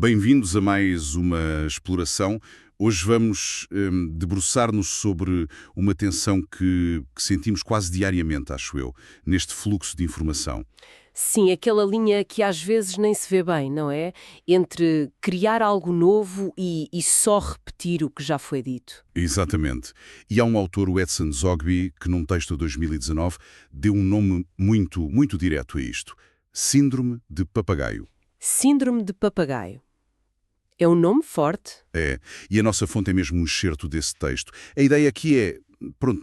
Bem-vindos a mais uma exploração. Hoje vamos debruçar-nos sobre uma tensão que sentimos quase diariamente, acho eu, neste fluxo de informação. Sim, aquela linha que às vezes nem se vê bem, não é? Entre criar algo novo e só repetir o que já foi dito. Exatamente. E há um autor, o Edson Zogby, que num texto de 2019 deu um nome muito direto a isto. Síndrome de papagaio. Síndrome de papagaio. É um nome forte? É, e a nossa fonte é mesmo um excerto desse texto. A ideia aqui é,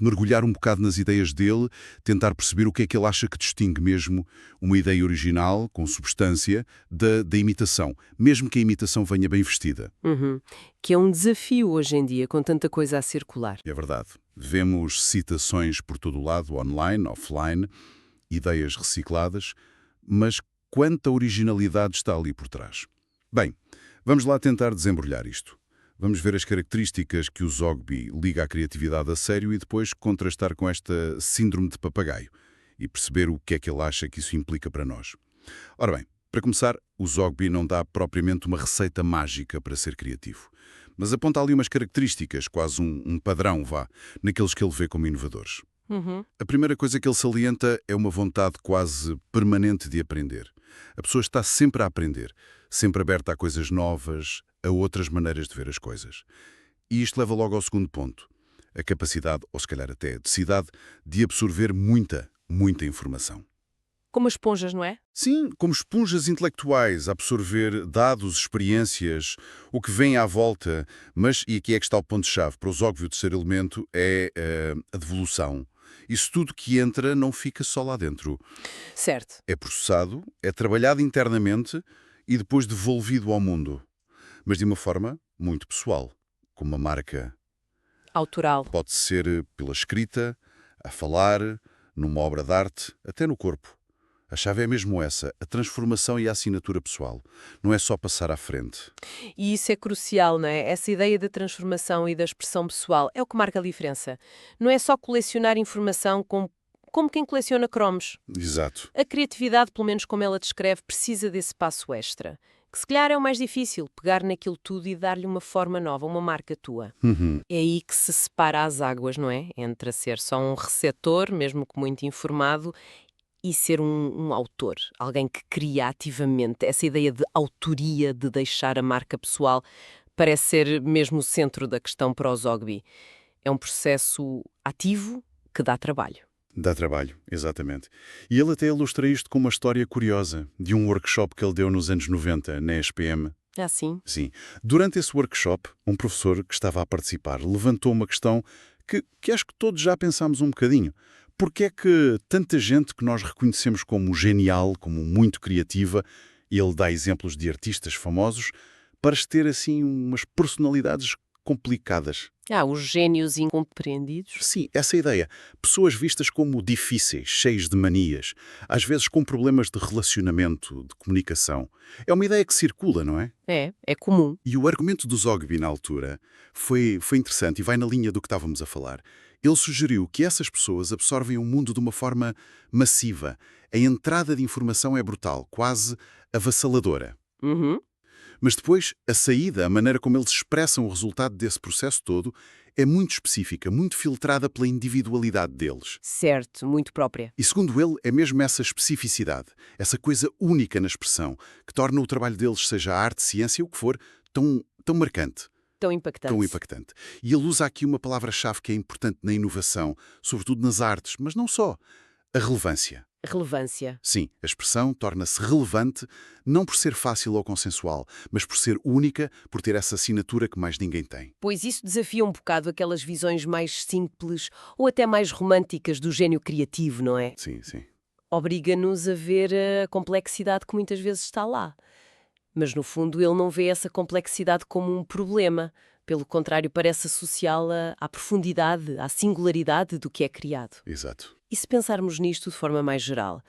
mergulhar um bocado nas ideias dele, tentar perceber o que é que ele acha que distingue mesmo uma ideia original, com substância, da imitação, mesmo que a imitação venha bem vestida. Que é um desafio hoje em dia, com tanta coisa a circular. É verdade. Vemos citações por todo o lado, online, offline, ideias recicladas, mas quanta originalidade está ali por trás? Bem, vamos lá tentar desembrulhar isto. Vamos ver as características que o Zogby liga à criatividade a sério e depois contrastar com esta síndrome de papagaio e perceber o que é que ele acha que isso implica para nós. Ora bem, para começar, o Zogby não dá propriamente uma receita mágica para ser criativo, mas aponta ali umas características, quase um padrão, naqueles que ele vê como inovadores. A primeira coisa que ele salienta é uma vontade quase permanente de aprender. A pessoa está sempre a aprender, sempre aberta a coisas novas, a outras maneiras de ver as coisas. E isto leva logo ao segundo ponto. A capacidade, ou se calhar até a decidade, de absorver muita informação. Como as esponjas, não é? Sim, como esponjas intelectuais, a absorver dados, experiências, o que vem à volta. Mas, e aqui é que está o ponto-chave, para o Zogby o terceiro elemento é a devolução. Isso tudo que entra não fica só lá dentro. Certo. É processado, é trabalhado internamente e depois devolvido ao mundo. Mas de uma forma muito pessoal, como uma marca. Autoral. Pode ser pela escrita, a falar, numa obra de arte, até no corpo. A chave é mesmo essa, a transformação e a assinatura pessoal. Não é só passar à frente. E isso é crucial, não é? Essa ideia da transformação e da expressão pessoal é o que marca a diferença. Não é só colecionar informação como quem coleciona cromos. Exato. A criatividade, pelo menos como ela descreve, precisa desse passo extra. Que se calhar é o mais difícil, pegar naquilo tudo e dar-lhe uma forma nova, uma marca tua. É aí que se separa as águas, não é? Entre ser só um receptor, mesmo que muito informado, e ser um autor, alguém que cria ativamente. Essa ideia de autoria, de deixar a marca pessoal, parece ser mesmo o centro da questão para o Zogby. É um processo ativo que dá trabalho. Dá trabalho, exatamente. E ele até ilustra isto com uma história curiosa, de um workshop que ele deu nos anos 90, na SPM. É assim? Sim. Durante esse workshop, um professor que estava a participar levantou uma questão que acho que todos já pensámos um bocadinho. Porquê é que tanta gente que nós reconhecemos como genial, como muito criativa, e ele dá exemplos de artistas famosos, parece ter assim umas personalidades complicadas? Os gênios incompreendidos. Sim, essa ideia. Pessoas vistas como difíceis, cheias de manias, às vezes com problemas de relacionamento, de comunicação. É uma ideia que circula, não é? É comum. E o argumento do Zogby na altura foi interessante e vai na linha do que estávamos a falar. Ele sugeriu que essas pessoas absorvem o mundo de uma forma massiva. A entrada de informação é brutal, quase avassaladora. Mas depois, a saída, a maneira como eles expressam o resultado desse processo todo, é muito específica, muito filtrada pela individualidade deles. Certo, muito própria. E segundo ele, é mesmo essa especificidade, essa coisa única na expressão, que torna o trabalho deles, seja arte, ciência, o que for, tão marcante. Tão impactante. Tão impactante. E ele usa aqui uma palavra-chave que é importante na inovação, sobretudo nas artes, mas não só. A relevância. Relevância. Sim, a expressão torna-se relevante não por ser fácil ou consensual, mas por ser única, por ter essa assinatura que mais ninguém tem. Pois isso desafia um bocado aquelas visões mais simples ou até mais românticas do gênio criativo, não é? Sim, sim. Obriga-nos a ver a complexidade que muitas vezes está lá. Mas, no fundo, ele não vê essa complexidade como um problema. Pelo contrário, parece associá-la à profundidade, à singularidade do que é criado. Exato. E se pensarmos nisto de forma mais geral,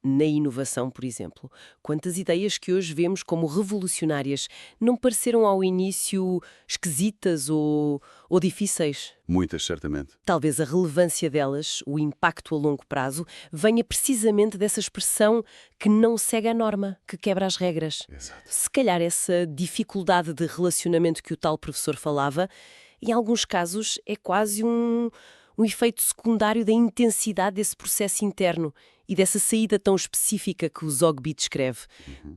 Na inovação, por exemplo, quantas ideias que hoje vemos como revolucionárias não pareceram ao início esquisitas ou difíceis? Muitas, certamente. Talvez a relevância delas, o impacto a longo prazo, venha precisamente dessa expressão que não segue a norma, que quebra as regras. Exato. Se calhar essa dificuldade de relacionamento que o tal professor falava, em alguns casos é quase um efeito secundário da intensidade desse processo interno e dessa saída tão específica que o Zogby descreve.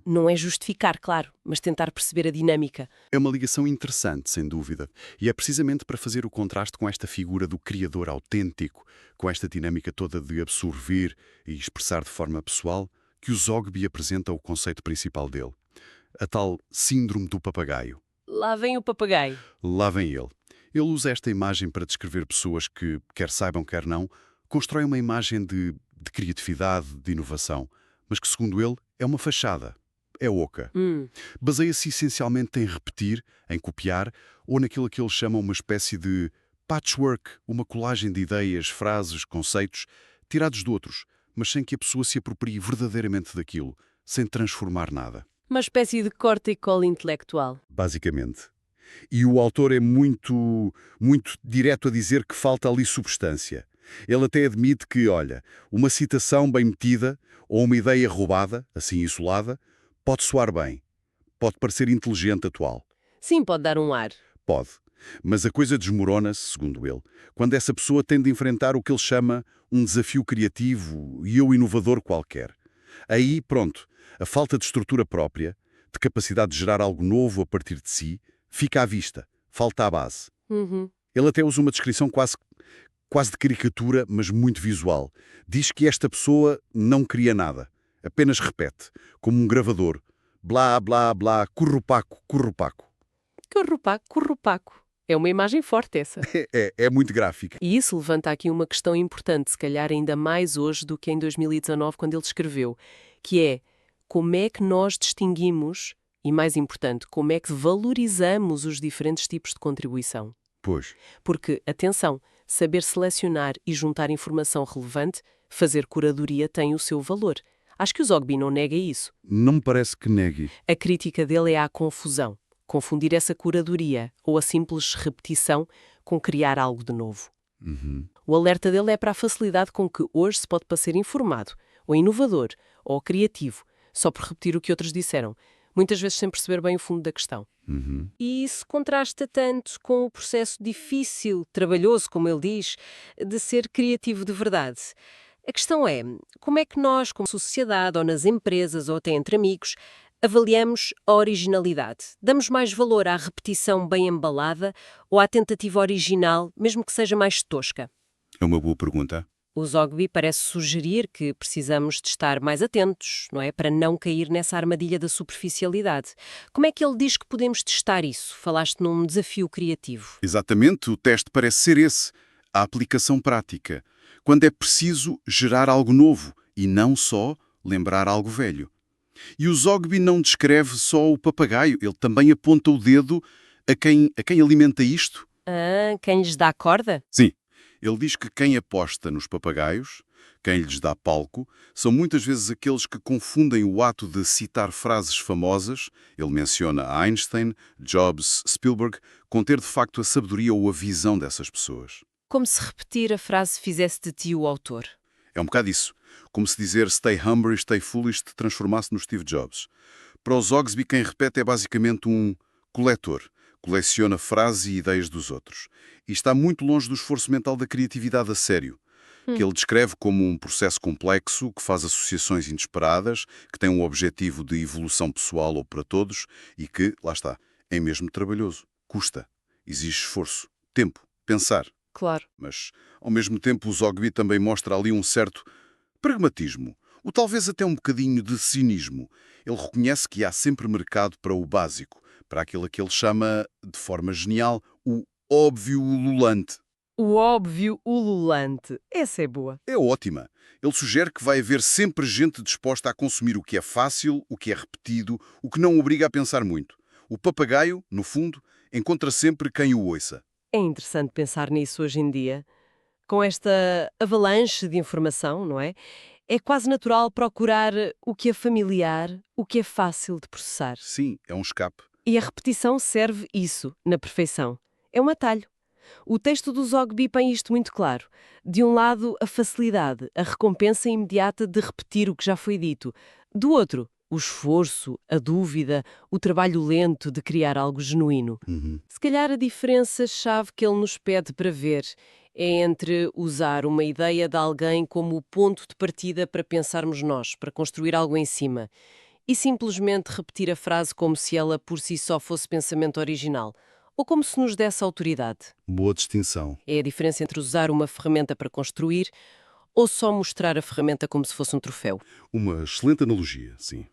Não é justificar, claro, mas tentar perceber a dinâmica. É uma ligação interessante, sem dúvida. E é precisamente para fazer o contraste com esta figura do criador autêntico, com esta dinâmica toda de absorver e expressar de forma pessoal, que o Zogby apresenta o conceito principal dele. A tal síndrome do papagaio. Lá vem o papagaio. Lá vem ele. Ele usa esta imagem para descrever pessoas que, quer saibam, quer não, constroem uma imagem de criatividade, de inovação, mas que, segundo ele, é uma fachada. É oca. Baseia-se essencialmente em repetir, em copiar, ou naquilo que ele chama uma espécie de patchwork, uma colagem de ideias, frases, conceitos, tirados de outros, mas sem que a pessoa se aproprie verdadeiramente daquilo, sem transformar nada. Uma espécie de corta e cola intelectual. Basicamente. E o autor é muito direto a dizer que falta ali substância. Ele até admite que, olha, uma citação bem metida ou uma ideia roubada, assim isolada, pode soar bem. Pode parecer inteligente atual. Sim, pode dar um ar. Pode. Mas a coisa desmorona-se, segundo ele, quando essa pessoa tem de enfrentar o que ele chama um desafio criativo e ou inovador qualquer. Aí, pronto, a falta de estrutura própria, de capacidade de gerar algo novo a partir de si, fica à vista. Falta a base. Ele até usa uma descrição quase de caricatura, mas muito visual. Diz que esta pessoa não cria nada. Apenas repete, como um gravador. Blá, blá, blá, currupaco, currupaco. Currupaco, currupaco. É uma imagem forte essa. É muito gráfica. E isso levanta aqui uma questão importante, se calhar ainda mais hoje do que em 2019, quando ele escreveu, que é como é que nós distinguimos, e mais importante, como é que valorizamos os diferentes tipos de contribuição. Pois. Porque, atenção, saber selecionar e juntar informação relevante, fazer curadoria tem o seu valor. Acho que o Zogby não nega isso. Não me parece que negue. A crítica dele é à confusão. Confundir essa curadoria ou a simples repetição com criar algo de novo. O alerta dele é para a facilidade com que hoje se pode parecer informado, ou inovador, ou criativo, só por repetir o que outros disseram, muitas vezes sem perceber bem o fundo da questão. E isso contrasta tanto com o processo difícil, trabalhoso, como ele diz, de ser criativo de verdade. A questão é, como é que nós, como sociedade, ou nas empresas, ou até entre amigos, avaliamos a originalidade? Damos mais valor à repetição bem embalada ou à tentativa original, mesmo que seja mais tosca? É uma boa pergunta. O Zogby parece sugerir que precisamos de estar mais atentos, não é? Para não cair nessa armadilha da superficialidade. Como é que ele diz que podemos testar isso? Falaste num desafio criativo. Exatamente, o teste parece ser esse. A aplicação prática. Quando é preciso gerar algo novo e não só lembrar algo velho. E o Zogby não descreve só o papagaio, ele também aponta o dedo a quem alimenta isto. Quem lhes dá corda? Sim, ele diz que quem aposta nos papagaios, quem lhes dá palco, são muitas vezes aqueles que confundem o ato de citar frases famosas, ele menciona Einstein, Jobs, Spielberg, com ter de facto a sabedoria ou a visão dessas pessoas. Como se repetir a frase fizesse de ti o autor. É um bocado isso. Como se dizer stay humble, stay foolish te transformasse no Steve Jobs. Para o Zogby, quem repete é basicamente um coletor. Coleciona frases e ideias dos outros. E está muito longe do esforço mental da criatividade a sério, que ele descreve como um processo complexo, que faz associações inesperadas, que tem um objetivo de evolução pessoal ou para todos e que, lá está, é mesmo trabalhoso. Custa. Exige esforço. Tempo. Pensar. Claro. Mas, ao mesmo tempo, o Zogby também mostra ali um certo pragmatismo, ou talvez até um bocadinho de cinismo. Ele reconhece que há sempre mercado para o básico, para aquilo que ele chama, de forma genial, o óbvio ululante. O óbvio ululante. Essa é boa. É ótima. Ele sugere que vai haver sempre gente disposta a consumir o que é fácil, o que é repetido, o que não obriga a pensar muito. O papagaio, no fundo, encontra sempre quem o ouça. É interessante pensar nisso hoje em dia. Com esta avalanche de informação, não é? É quase natural procurar o que é familiar, o que é fácil de processar. Sim, é um escape. E a repetição serve isso, na perfeição. É um atalho. O texto do Zogby põe isto muito claro. De um lado, a facilidade, a recompensa imediata de repetir o que já foi dito. Do outro, o esforço, a dúvida, o trabalho lento de criar algo genuíno. Se calhar a diferença-chave que ele nos pede para ver é entre usar uma ideia de alguém como o ponto de partida para pensarmos nós, para construir algo em cima, e simplesmente repetir a frase como se ela por si só fosse pensamento original, ou como se nos desse autoridade. Boa distinção. É a diferença entre usar uma ferramenta para construir ou só mostrar a ferramenta como se fosse um troféu. Uma excelente analogia, sim.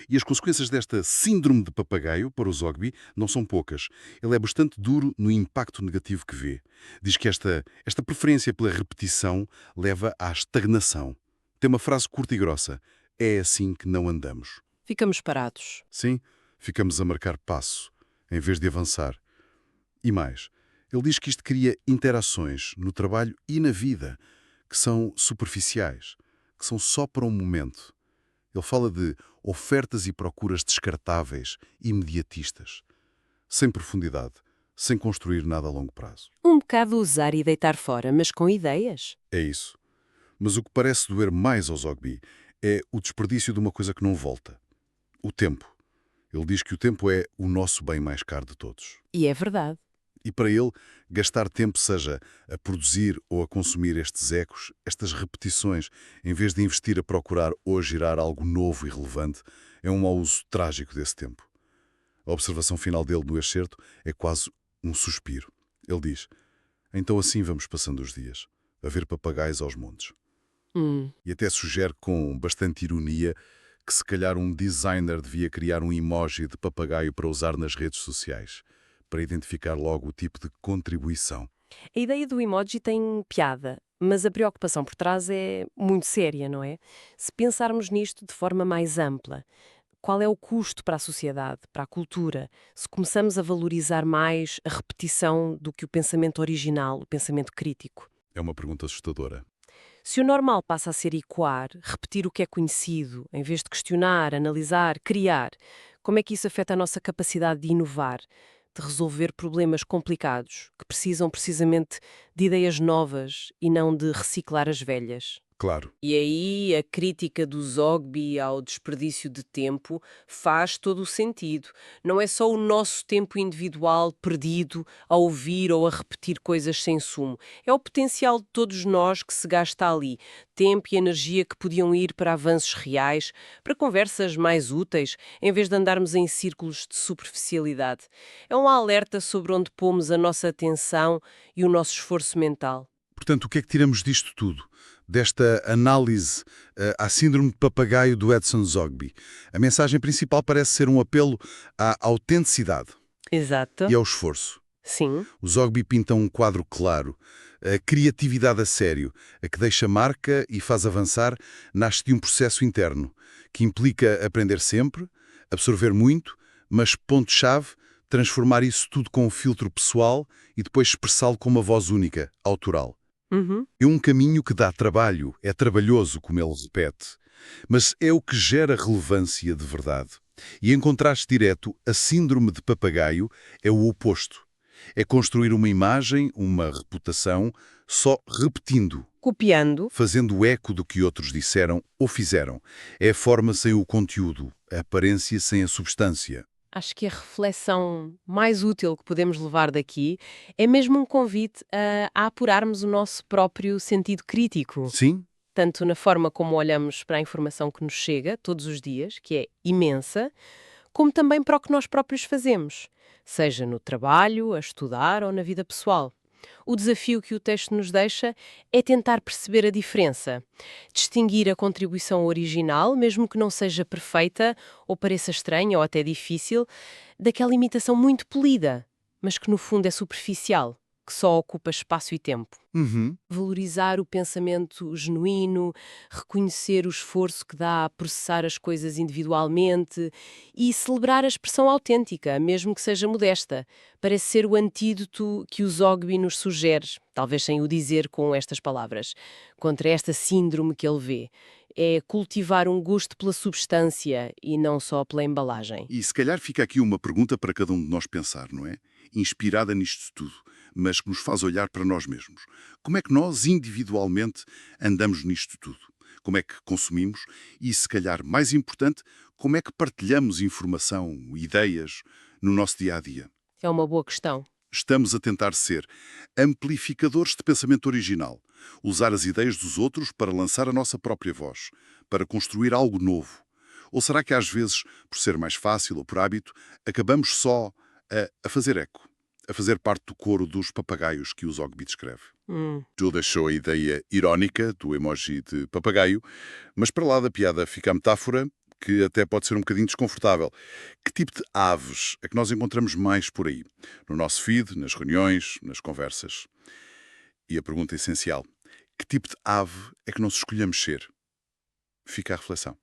E as consequências desta síndrome de papagaio para o Zogby não são poucas. Ele é bastante duro no impacto negativo que vê. Diz que esta preferência pela repetição leva à estagnação. Tem uma frase curta e grossa. É assim que não andamos. Ficamos parados. Sim, ficamos a marcar passo, em vez de avançar. E mais, ele diz que isto cria interações no trabalho e na vida, que são superficiais, que são só para um momento. Ele fala de ofertas e procuras descartáveis, imediatistas, sem profundidade, sem construir nada a longo prazo. Um bocado usar e deitar fora, mas com ideias. É isso. Mas o que parece doer mais ao Zogby é o desperdício de uma coisa que não volta. O tempo. Ele diz que o tempo é o nosso bem mais caro de todos. E é verdade. E para ele, gastar tempo seja a produzir ou a consumir estes ecos, estas repetições, em vez de investir a procurar ou a gerar algo novo e relevante, é um mau uso trágico desse tempo. A observação final dele no excerto é quase um suspiro. Ele diz, então assim vamos passando os dias, a ver papagaios aos montes. E até sugere com bastante ironia que se calhar um designer devia criar um emoji de papagaio para usar nas redes sociais, para identificar logo o tipo de contribuição. A ideia do emoji tem piada, mas a preocupação por trás é muito séria, não é? Se pensarmos nisto de forma mais ampla, qual é o custo para a sociedade, para a cultura, se começamos a valorizar mais a repetição do que o pensamento original, o pensamento crítico? É uma pergunta assustadora. Se o normal passa a ser ecoar, repetir o que é conhecido, em vez de questionar, analisar, criar, como é que isso afeta a nossa capacidade de inovar, de resolver problemas complicados, que precisam precisamente de ideias novas e não de reciclar as velhas? Claro. E aí a crítica do Zogby ao desperdício de tempo faz todo o sentido. Não é só o nosso tempo individual perdido a ouvir ou a repetir coisas sem sumo. É o potencial de todos nós que se gasta ali. Tempo e energia que podiam ir para avanços reais, para conversas mais úteis, em vez de andarmos em círculos de superficialidade. É um alerta sobre onde pomos a nossa atenção e o nosso esforço mental. Portanto, o que é que tiramos disto tudo? Desta análise à síndrome de papagaio do Edson Zogby. A mensagem principal parece ser um apelo à autenticidade Exato. e ao esforço. Sim. O Zogby pinta um quadro claro. A criatividade a sério, a que deixa marca e faz avançar, nasce de um processo interno, que implica aprender sempre, absorver muito, mas, ponto-chave, transformar isso tudo com um filtro pessoal e depois expressá-lo com uma voz única, autoral. É um caminho que dá trabalho, é trabalhoso, como ele repete, mas é o que gera relevância de verdade. E em contraste direto, a síndrome de papagaio é o oposto. É construir uma imagem, uma reputação, só repetindo, Copiando. fazendo eco do que outros disseram ou fizeram. É a forma sem o conteúdo, a aparência sem a substância. Acho que a reflexão mais útil que podemos levar daqui é mesmo um convite a apurarmos o nosso próprio sentido crítico, Sim? tanto na forma como olhamos para a informação que nos chega todos os dias, que é imensa, como também para o que nós próprios fazemos, seja no trabalho, a estudar ou na vida pessoal. O desafio que o texto nos deixa é tentar perceber a diferença, distinguir a contribuição original, mesmo que não seja perfeita ou pareça estranha ou até difícil, daquela imitação muito polida, mas que no fundo é superficial, que só ocupa espaço e tempo. Valorizar o pensamento genuíno, reconhecer o esforço que dá a processar as coisas individualmente e celebrar a expressão autêntica, mesmo que seja modesta. Parece ser o antídoto que o Zogby nos sugere, talvez sem o dizer com estas palavras, contra esta síndrome que ele vê. é cultivar um gosto pela substância e não só pela embalagem. E se calhar fica aqui uma pergunta para cada um de nós pensar, não é? Inspirada nisto tudo, mas que nos faz olhar para nós mesmos. Como é que nós, individualmente, andamos nisto tudo? Como é que consumimos? E, se calhar, mais importante, como é que partilhamos informação, ideias, no nosso dia-a-dia? É uma boa questão. Estamos a tentar ser amplificadores de pensamento original, usar as ideias dos outros para lançar a nossa própria voz, para construir algo novo. Ou será que às vezes, por ser mais fácil ou por hábito, acabamos só a fazer eco, a fazer parte do coro dos papagaios que o Zogby descreve? Tu deixou a ideia irónica do emoji de papagaio, mas para lá da piada fica a metáfora, que até pode ser um bocadinho desconfortável. Que tipo de aves é que nós encontramos mais por aí? No nosso feed, nas reuniões, nas conversas? E a pergunta essencial: que tipo de ave é que nós escolhemos ser? Fica a reflexão.